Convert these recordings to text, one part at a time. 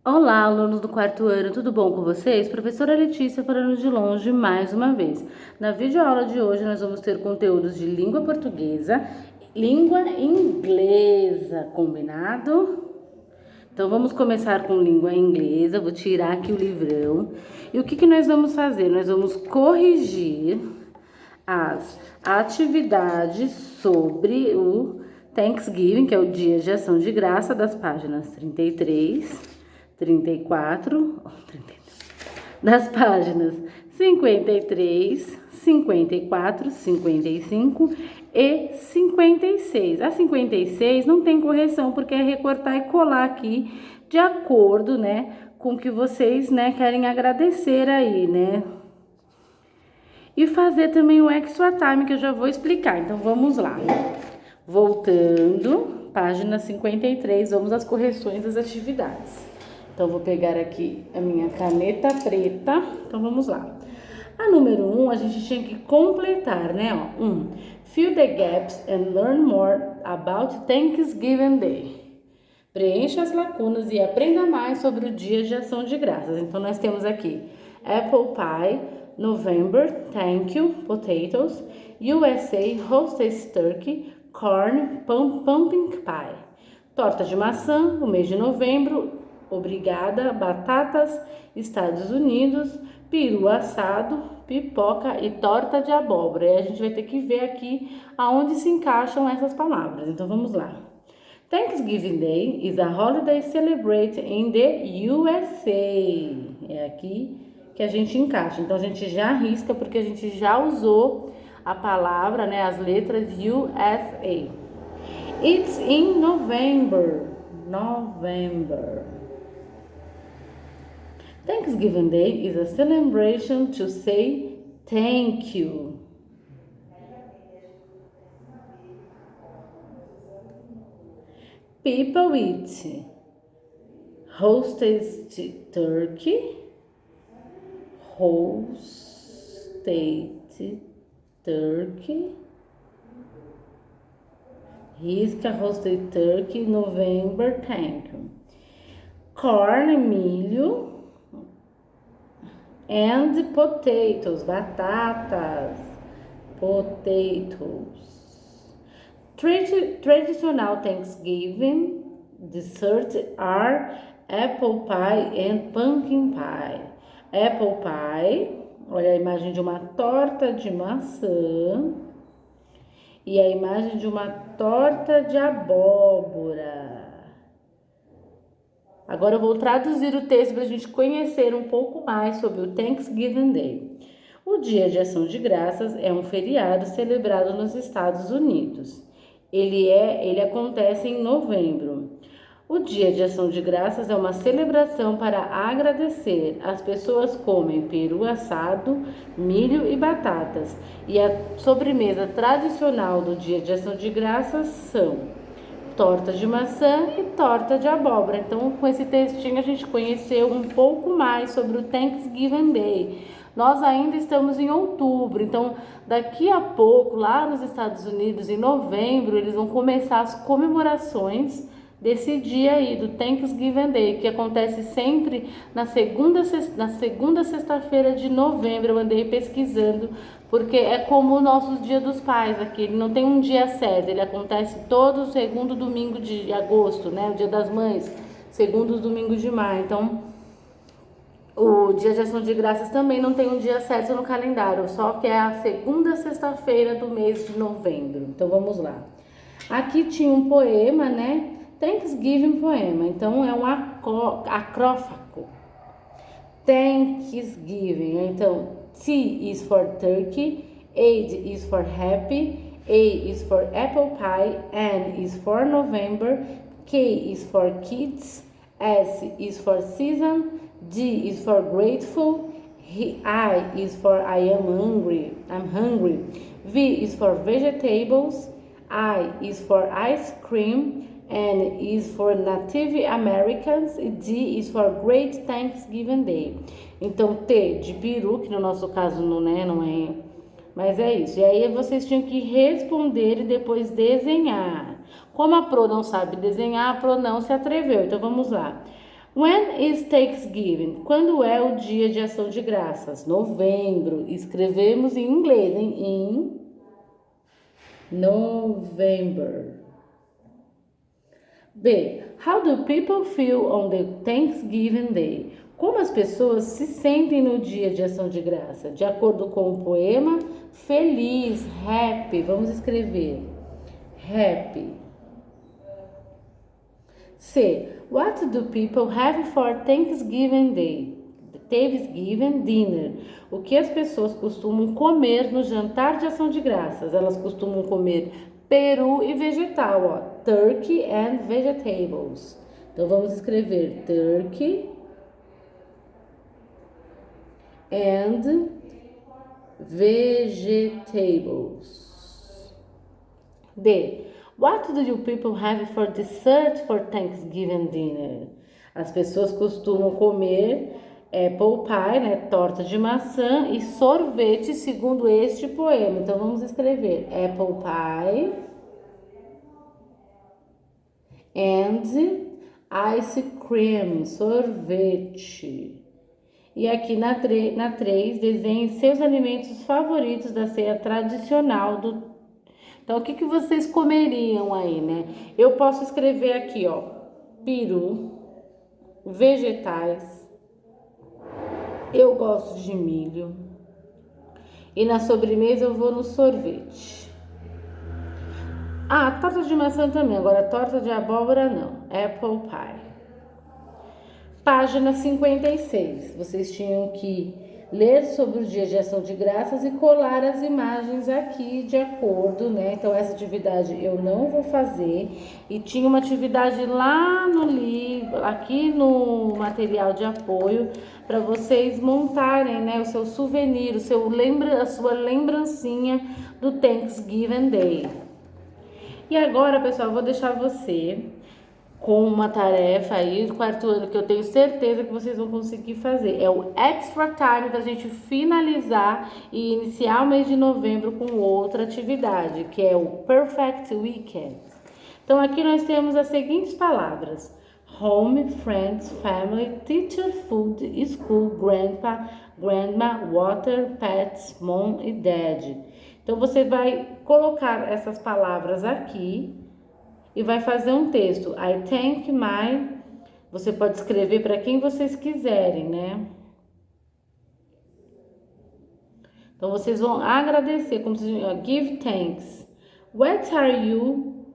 Olá, alunos do quarto ano, tudo bom com vocês? Professora Letícia falando de longe mais uma vez. Na videoaula de hoje nós vamos ter conteúdos de língua portuguesa, língua inglesa, combinado? Então vamos começar com língua inglesa, vou tirar aqui o livrão. E o que nós vamos fazer? Nós vamos corrigir as atividades sobre o Thanksgiving, que é o Dia de Ação de Graça, das páginas 33, 34, das páginas 53, 54, 55 e 56. A 56 não tem correção porque é recortar e colar aqui de acordo, né, com o que vocês, né, querem agradecer aí, né? E fazer também o extra time que eu já vou explicar. Então vamos lá. Voltando, página 53, vamos às correções das atividades. Então vou pegar aqui a minha caneta preta. Então vamos lá. A número 1, a gente tinha que completar, né? Ó, 1. Fill the gaps and learn more about Thanksgiving Day. Preencha as lacunas e aprenda mais sobre o Dia de Ação de Graças. Então, nós temos aqui Apple Pie, November, Thank You, Potatoes, USA, Hostess Turkey, Corn, Pumpkin Pie. Torta de maçã, o mês de novembro, obrigada, batatas, Estados Unidos, peru assado, pipoca e torta de abóbora. E a gente vai ter que ver aqui aonde se encaixam essas palavras. Então, vamos lá. Thanksgiving Day is a holiday celebrated in the USA. É aqui que a gente encaixa. Então, a gente já arrisca porque a gente já usou a palavra, né, as letras USA. It's in November. November. Thanksgiving Day is a celebration to say thank you. People eat roasted turkey, roasted turkey, risca roasted turkey, November, thank you. Corn, milho, and potatoes, batatas, potatoes. Traditional Thanksgiving desserts are apple pie and pumpkin pie. Apple pie, olha a imagem de uma torta de maçã e a imagem de uma torta de abóbora. Agora eu vou traduzir o texto para a gente conhecer um pouco mais sobre o Thanksgiving Day. O Dia de Ação de Graças é um feriado celebrado nos Estados Unidos. Ele acontece em novembro. O Dia de Ação de Graças é uma celebração para agradecer. As pessoas comem peru assado, milho e batatas. E a sobremesa tradicional do Dia de Ação de Graças são torta de maçã e torta de abóbora. Então, com esse textinho a gente conheceu um pouco mais sobre o Thanksgiving Day. Nós ainda estamos em outubro, então daqui a pouco, lá nos Estados Unidos, em novembro, eles vão começar as comemorações desse dia aí, do Thanksgiving Day, que acontece sempre na segunda sexta-feira de novembro. Eu andei pesquisando, porque é como o nosso Dia dos Pais aqui, ele não tem um dia certo, ele acontece todo segundo domingo de agosto, né? O Dia das Mães, segundo domingo de maio. Então, o Dia de Ação de Graças também não tem um dia certo no calendário, só que é a segunda sexta-feira do mês de novembro. Então vamos lá. Aqui tinha um poema, né? Thanksgiving poema. Então é um acrófago. Thanksgiving. Então T is for turkey, A is for happy, A is for apple pie, N is for November, K is for kids, S is for season, G is for grateful, I is for I'm hungry, V is for vegetables, I is for ice cream, N is for Native Americans e D is for Great Thanksgiving Day. Então T de peru, que no nosso caso não é, mas é isso. E aí vocês tinham que responder e depois desenhar. Como a Pro não sabe desenhar, a Pro não se atreveu. Então vamos lá. When is Thanksgiving? Quando é o dia de ação de graças? Novembro. Escrevemos em inglês, hein? In November. B. How do people feel on the Thanksgiving Day? Como as pessoas se sentem no dia de ação de graça? De acordo com o poema, feliz, happy. Vamos escrever. Happy. C. What do people have for Thanksgiving Day? Thanksgiving dinner. O que as pessoas costumam comer no jantar de ação de graças? Elas costumam comer peru e vegetal, ó. Turkey and vegetables. Então vamos escrever turkey and vegetables. D. What do you people have for dessert for Thanksgiving dinner? As pessoas costumam comer apple pie, né, torta de maçã e sorvete, segundo este poema. Então vamos escrever apple pie and ice cream, sorvete. E aqui na 3, desenhe seus alimentos favoritos da ceia tradicional do. Então, o que vocês comeriam aí, né? Eu posso escrever aqui, ó, peru, vegetais, eu gosto de milho. E na sobremesa eu vou no sorvete. Ah, torta de maçã também, agora torta de abóbora não, apple pie. Página 56, vocês tinham que ler sobre o dia de ação de graças e colar as imagens aqui de acordo, né? Então essa atividade eu não vou fazer. E tinha uma atividade lá no livro, aqui no material de apoio, para vocês montarem, né, o seu souvenir, a sua lembrancinha do Thanksgiving Day. E agora, pessoal, eu vou deixar você com uma tarefa aí do 4º ano que eu tenho certeza que vocês vão conseguir fazer. É o extra time da gente finalizar e iniciar o mês de novembro com outra atividade, que é o Perfect Weekend. Então aqui nós temos as seguintes palavras: home, friends, family, teacher, food, school, grandpa, grandma, water, pets, mom e dad. Então você vai colocar essas palavras aqui e vai fazer um texto. I thank my... Você pode escrever para quem vocês quiserem, né? Então, vocês vão agradecer, como se give thanks. What are you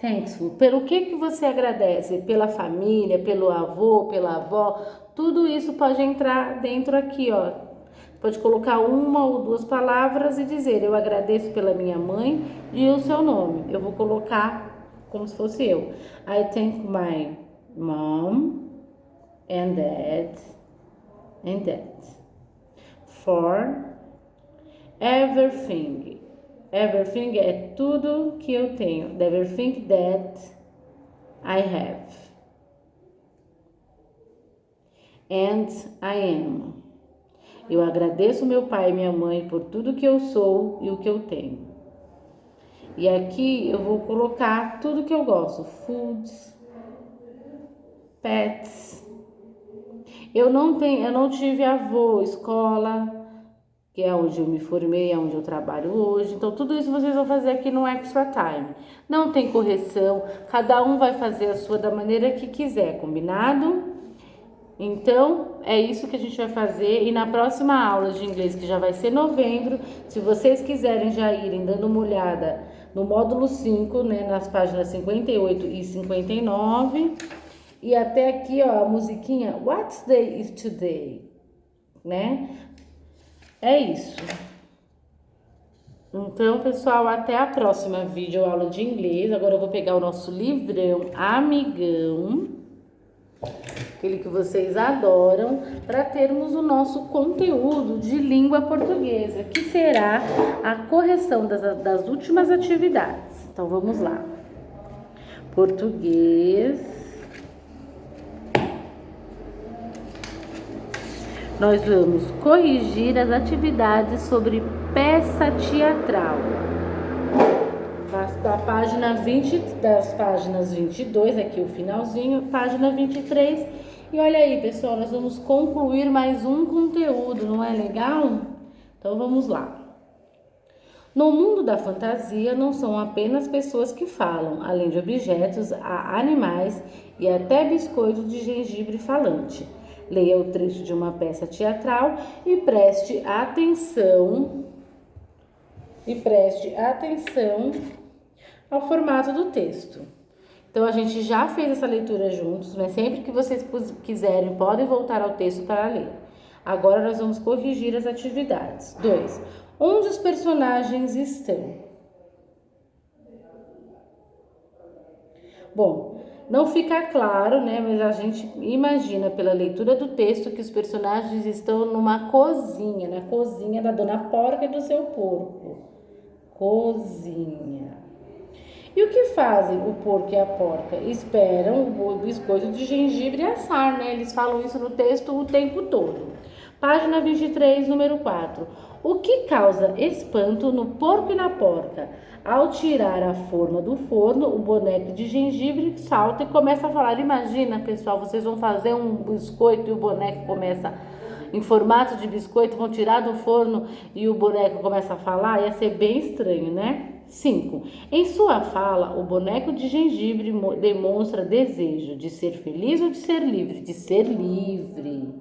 thankful? Pelo que você agradece? Pela família, pelo avô, pela avó? Tudo isso pode entrar dentro aqui, ó. Pode colocar uma ou duas palavras e dizer: eu agradeço pela minha mãe e o seu nome. Eu vou colocar como se fosse eu. I thank my mom and dad for everything. Everything é tudo que eu tenho. Everything that I have. And I am. Eu agradeço meu pai e minha mãe por tudo que eu sou e o que eu tenho. E aqui eu vou colocar tudo que eu gosto. Foods, pets. Eu não tive avô, escola, que é onde eu me formei, é onde eu trabalho hoje. Então tudo isso vocês vão fazer aqui no Extra Time. Não tem correção, cada um vai fazer a sua da maneira que quiser, combinado? Então, é isso que a gente vai fazer. E na próxima aula de inglês, que já vai ser novembro, se vocês quiserem já irem dando uma olhada no módulo 5, né, nas páginas 58 e 59. E até aqui, ó, a musiquinha What Day is Today? Né? É isso. Então, pessoal, até a próxima videoaula de inglês. Agora eu vou pegar o nosso livrão Amigão, aquele que vocês adoram, para termos o nosso conteúdo de língua portuguesa, que será a correção das últimas atividades. Então, vamos lá. Português. Nós vamos corrigir as atividades sobre peça teatral. da página 20, das páginas 22, aqui o finalzinho, página 23. E olha aí, pessoal, nós vamos concluir mais um conteúdo, não é legal? Então vamos lá. No mundo da fantasia, não são apenas pessoas que falam, além de objetos, há animais e até biscoito de gengibre falante. Leia o trecho de uma peça teatral e preste atenção ao formato do texto. Então, a gente já fez essa leitura juntos, mas sempre que vocês quiserem, podem voltar ao texto para ler. Agora, nós vamos corrigir as atividades. 2. Onde os personagens estão? Bom, não fica claro, né? Mas a gente imagina pela leitura do texto que os personagens estão numa cozinha, na cozinha da Dona Porca e do seu porco. Cozinha. E o que fazem o porco e a porca? Esperam o biscoito de gengibre assar, né? Eles falam isso no texto o tempo todo. Página 23, número 4. O que causa espanto no porco e na porca? Ao tirar a forma do forno, o boneco de gengibre salta e começa a falar. Imagina, pessoal, vocês vão fazer um biscoito e o boneco começa em formato de biscoito, vão tirar do forno e o boneco começa a falar. Ia ser bem estranho, né? 5. Em sua fala, o boneco de gengibre demonstra desejo de ser feliz ou de ser livre? De ser livre.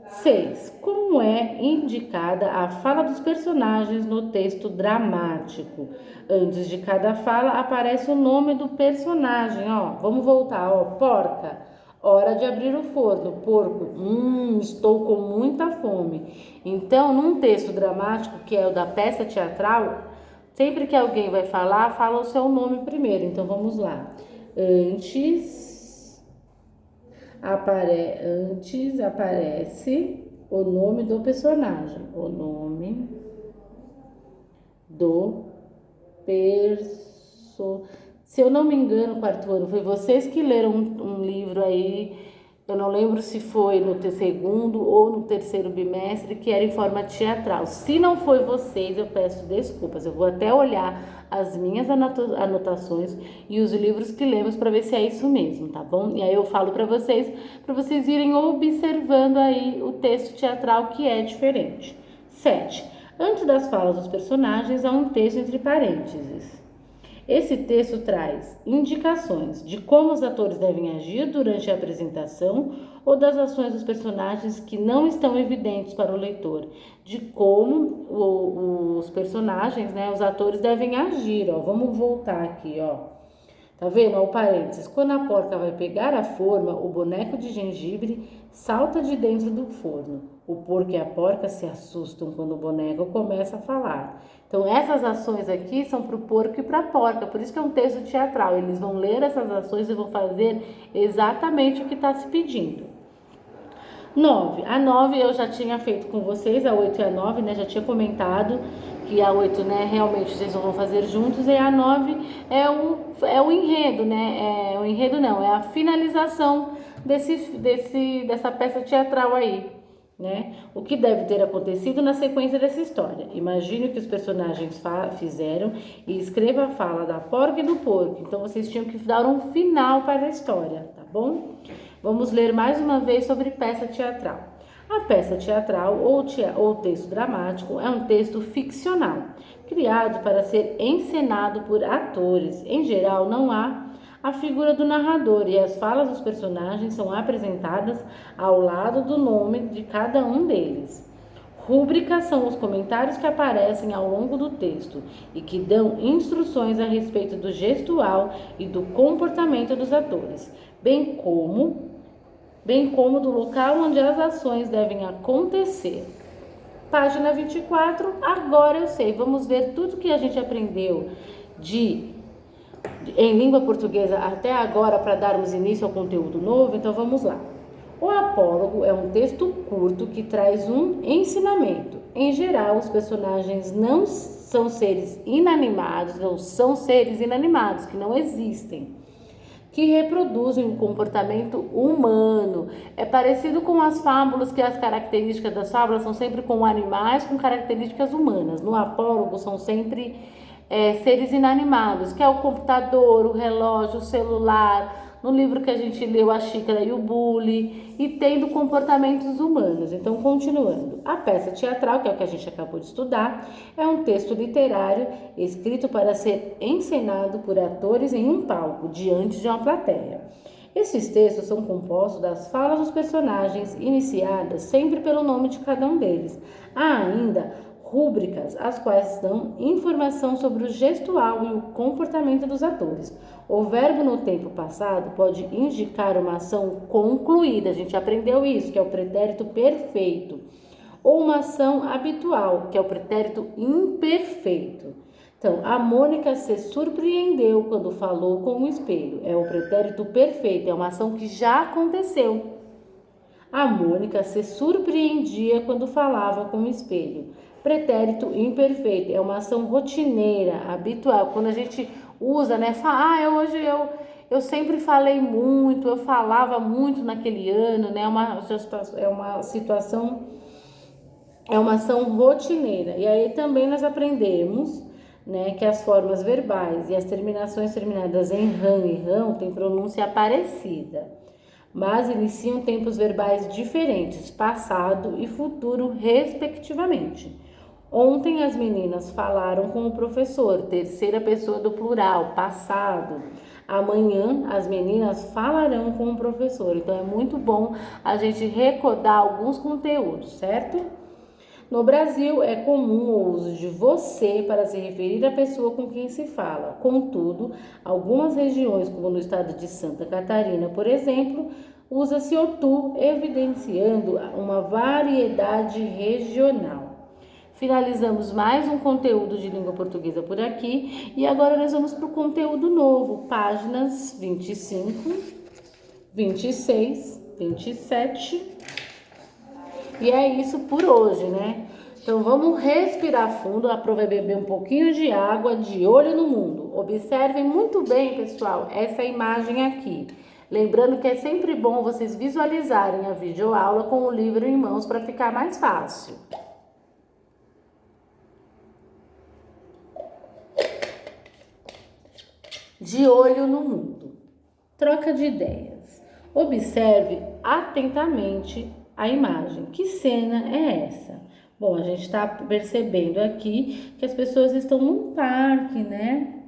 6. Como é indicada a fala dos personagens no texto dramático? Antes de cada fala aparece o nome do personagem. Vamos voltar. Porca. Hora de abrir o forno. Porco. Estou com muita fome. Então, num texto dramático, que é o da peça teatral, sempre que alguém vai falar, fala o seu nome primeiro. Então, vamos lá. Antes aparece o nome do personagem. O nome do Se eu não me engano, quarto ano, foi vocês que leram um livro aí, eu não lembro se foi no segundo ou no terceiro bimestre, que era em forma teatral. Se não foi vocês, eu peço desculpas. Eu vou até olhar as minhas anotações e os livros que lemos para ver se é isso mesmo, tá bom? E aí eu falo para vocês irem observando aí o texto teatral, que é diferente. 7. Antes das falas dos personagens, há um texto entre parênteses. Esse texto traz indicações de como os atores devem agir durante a apresentação ou das ações dos personagens que não estão evidentes para o leitor, de como os personagens, né, os atores devem agir. Vamos voltar aqui, Tá vendo? O parênteses. Quando a porca vai pegar a forma, o boneco de gengibre salta de dentro do forno. O porco e a porca se assustam quando o boneco começa a falar. Então, essas ações aqui são para o porco e para a porca. Por isso que é um texto teatral. Eles vão ler essas ações e vão fazer exatamente o que está se pedindo. 9. A 9 eu já tinha feito com vocês, a 8 e a 9, né? Já tinha comentado que a 8, né, realmente vocês vão fazer juntos, e a 9 é o enredo, né? O enredo não, é a finalização dessa peça teatral aí, né? O que deve ter acontecido na sequência dessa história. Imagine o que os personagens fizeram e escreva a fala da porca e do porco. Então, vocês tinham que dar um final para a história, tá bom? Vamos ler mais uma vez sobre peça teatral. A peça teatral ou texto dramático é um texto ficcional, criado para ser encenado por atores. Em geral, não há a figura do narrador e as falas dos personagens são apresentadas ao lado do nome de cada um deles. Rúbricas são os comentários que aparecem ao longo do texto e que dão instruções a respeito do gestual e do comportamento dos atores, bem como do local onde as ações devem acontecer. Página 24, agora eu sei. Vamos ver tudo que a gente aprendeu em língua portuguesa até agora para darmos início ao conteúdo novo. Então vamos lá. O apólogo é um texto curto que traz um ensinamento. Em geral, os personagens não são seres inanimados, ou são seres inanimados que não existem, que reproduzem o comportamento humano. É parecido com as fábulas, que as características das fábulas são sempre com animais com características humanas. No apólogo são sempre seres inanimados, que é o computador, o relógio, o celular. No livro que a gente leu, A Xícara e o Bule, e tendo comportamentos humanos. Então, continuando. A peça teatral, que é o que a gente acabou de estudar, é um texto literário escrito para ser encenado por atores em um palco, diante de uma plateia. Esses textos são compostos das falas dos personagens, iniciadas sempre pelo nome de cada um deles. Há ainda rúbricas, as quais dão informação sobre o gestual e o comportamento dos atores. O verbo no tempo passado pode indicar uma ação concluída, a gente aprendeu isso, que é o pretérito perfeito, ou uma ação habitual, que é o pretérito imperfeito. Então, a Mônica se surpreendeu quando falou com o espelho. É o pretérito perfeito, é uma ação que já aconteceu. A Mônica se surpreendia quando falava com o espelho. Pretérito imperfeito é uma ação rotineira, habitual. Quando a gente usa, né? Fala, hoje eu sempre falei muito, eu falava muito naquele ano, né? É uma situação, é uma ação rotineira. E aí também nós aprendemos, né, que as formas verbais e as terminações terminadas em rã e rão têm pronúncia parecida, mas iniciam tempos verbais diferentes, passado e futuro, respectivamente. Ontem as meninas falaram com o professor, terceira pessoa do plural, passado. Amanhã as meninas falarão com o professor. Então é muito bom a gente recordar alguns conteúdos, certo? No Brasil, é comum o uso de você para se referir à pessoa com quem se fala. Contudo, algumas regiões, como no estado de Santa Catarina, por exemplo, usa-se o tu, evidenciando uma variedade regional. Finalizamos mais um conteúdo de língua portuguesa por aqui e agora nós vamos para o conteúdo novo, páginas 25, 26, 27. E é isso por hoje, né? Então vamos respirar fundo, aproveitar beber um pouquinho de água, de olho no mundo. Observem muito bem, pessoal, essa imagem aqui. Lembrando que é sempre bom vocês visualizarem a videoaula com o livro em mãos para ficar mais fácil. De olho no mundo. Troca de ideias. Observe atentamente a imagem. Que cena é essa? Bom, a gente está percebendo aqui que as pessoas estão num parque, né?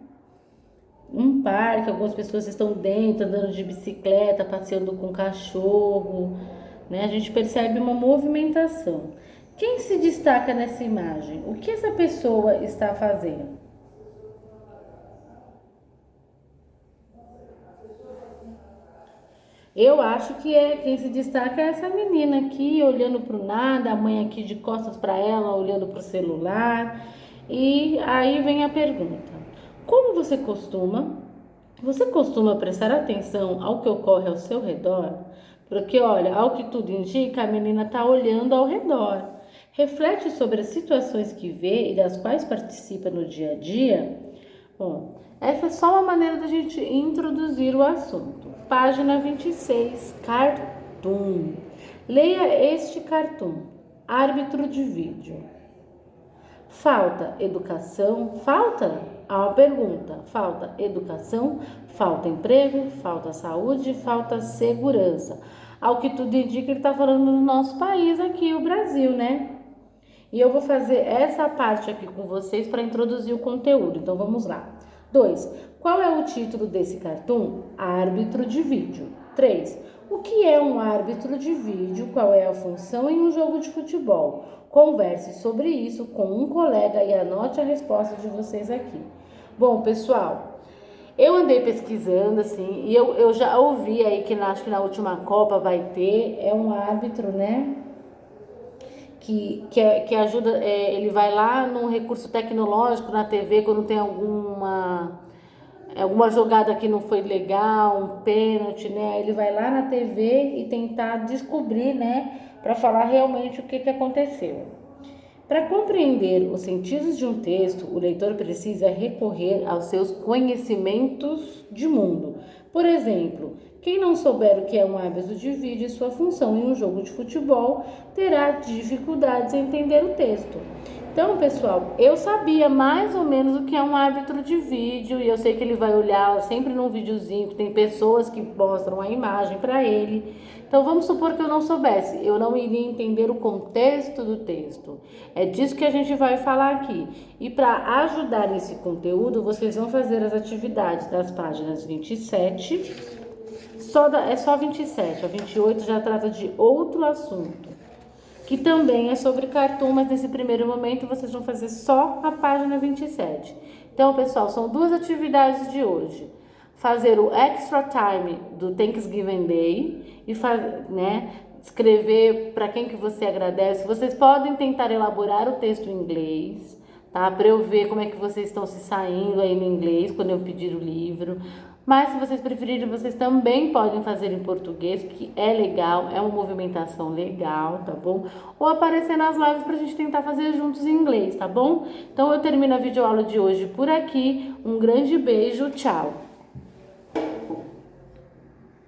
Um parque, algumas pessoas estão dentro, andando de bicicleta, passeando com cachorro, né? A gente percebe uma movimentação. Quem se destaca nessa imagem? O que essa pessoa está fazendo? Eu acho que quem se destaca é essa menina aqui, olhando para o nada, a mãe aqui de costas para ela, olhando para o celular. E aí vem a pergunta: como você costuma? Você costuma prestar atenção ao que ocorre ao seu redor? Porque, olha, ao que tudo indica, a menina está olhando ao redor. Reflete sobre as situações que vê e das quais participa no dia a dia? Bom, essa é só uma maneira da gente introduzir o assunto. Página 26, cartoon. Leia este cartoon. Árbitro de vídeo. Falta educação? Falta? Há uma pergunta. Falta educação? Falta emprego? Falta saúde? Falta segurança? Ao que tudo indica, ele está falando do nosso país aqui, o Brasil, né? E eu vou fazer essa parte aqui com vocês para introduzir o conteúdo. Então vamos lá. 2. Qual é o título desse cartoon? Árbitro de vídeo. 3. O que é um árbitro de vídeo? Qual é a função em um jogo de futebol? Converse sobre isso com um colega e anote a resposta de vocês aqui. Bom, pessoal, eu andei pesquisando assim e eu já ouvi aí que acho que na última Copa vai ter, é um árbitro, né? Que ajuda, ele vai lá num recurso tecnológico na TV quando tem alguma jogada que não foi legal, um pênalti, né? Ele vai lá na TV e tentar descobrir, né? Para falar realmente o que aconteceu. Para compreender os sentidos de um texto, o leitor precisa recorrer aos seus conhecimentos de mundo. Por exemplo, Quem não souber o que é um árbitro de vídeo e sua função em um jogo de futebol, terá dificuldades em entender o texto. Então, pessoal, eu sabia mais ou menos o que é um árbitro de vídeo e eu sei que ele vai olhar sempre num videozinho, que tem pessoas que mostram a imagem para ele. Então, vamos supor que eu não soubesse, eu não iria entender o contexto do texto. É disso que a gente vai falar aqui. E para ajudar nesse conteúdo, vocês vão fazer as atividades das páginas 27, é só 27, a 28 já trata de outro assunto, que também é sobre cartoon, mas nesse primeiro momento vocês vão fazer só a página 27. Então, pessoal, são duas atividades de hoje. Fazer o extra time do Thanksgiving Day e escrever para quem que você agradece. Vocês podem tentar elaborar o texto em inglês, tá? Para eu ver como é que vocês estão se saindo aí no inglês quando eu pedir o livro. Mas se vocês preferirem, vocês também podem fazer em português, que é legal, é uma movimentação legal, tá bom? Ou aparecer nas lives pra gente tentar fazer juntos em inglês, tá bom? Então eu termino a videoaula de hoje por aqui. Um grande beijo, tchau!